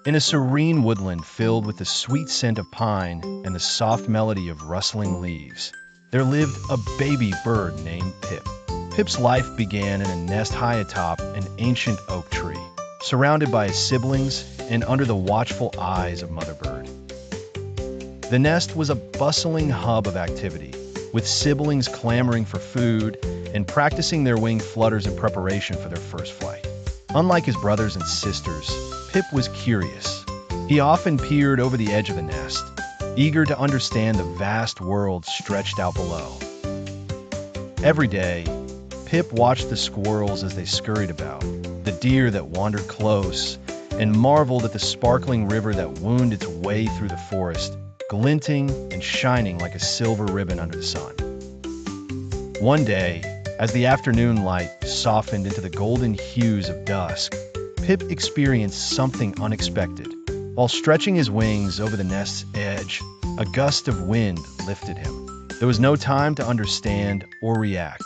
In a serene woodland filled with the sweet scent of pine and the soft melody of rustling leaves, there lived a baby bird named Pip. Pip's life began in a nest high atop an ancient oak tree, surrounded by his siblings and under the watchful eyes of Mother Bird. The nest was a bustling hub of activity, with siblings clamoring for food and practicing their wing flutters in preparation for their first flight. Unlike his brothers and sisters, Pip was curious. He often peered over the edge of the nest, eager to understand the vast world stretched out below. Every day, Pip watched the squirrels as they scurried about, the deer that wandered close, and marveled at the sparkling river that wound its way through the forest, glinting and shining like a silver ribbon under the sun. One day, as the afternoon light softened into the golden hues of dusk, Pip experienced something unexpected. While stretching his wings over the nest's edge, a gust of wind lifted him. There was no time to understand or react.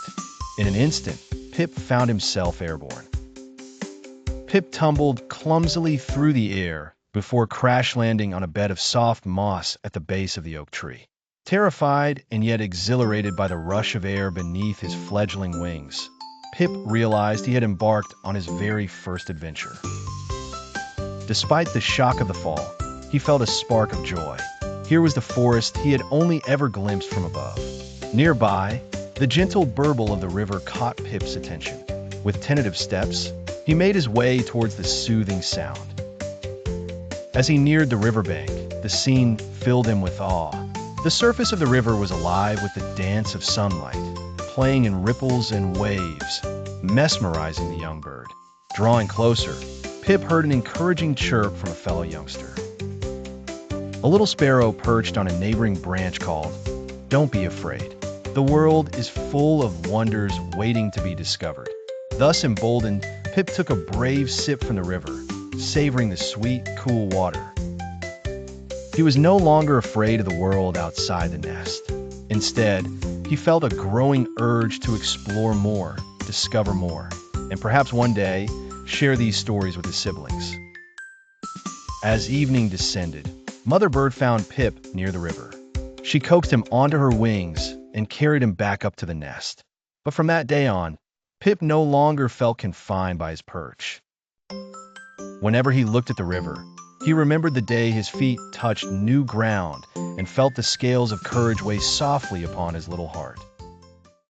In an instant, Pip found himself airborne. Pip tumbled clumsily through the air before crash landing on a bed of soft moss at the base of the oak tree. Terrified and yet exhilarated by the rush of air beneath his fledgling wings, Pip realized he had embarked on his very first adventure. Despite the shock of the fall, he felt a spark of joy. Here was the forest he had only ever glimpsed from above. Nearby, the gentle burble of the river caught Pip's attention. With tentative steps, he made his way towards the soothing sound. As he neared the riverbank, the scene filled him with awe. The surface of the river was alive with the dance of sunlight, playing in ripples and waves, mesmerizing the young bird. Drawing closer, Pip heard an encouraging chirp from a fellow youngster. A little sparrow perched on a neighboring branch called, "Don't be afraid. The world is full of wonders waiting to be discovered." Thus emboldened, Pip took a brave sip from the river, savoring the sweet, cool water. He was no longer afraid of the world outside the nest. Instead, he felt a growing urge to explore more, discover more, and perhaps one day, share these stories with his siblings. As evening descended, Mother Bird found Pip near the river. She coaxed him onto her wings and carried him back up to the nest. But from that day on, Pip no longer felt confined by his perch. Whenever he looked at the river, he remembered the day his feet touched new ground and felt the scales of courage weigh softly upon his little heart.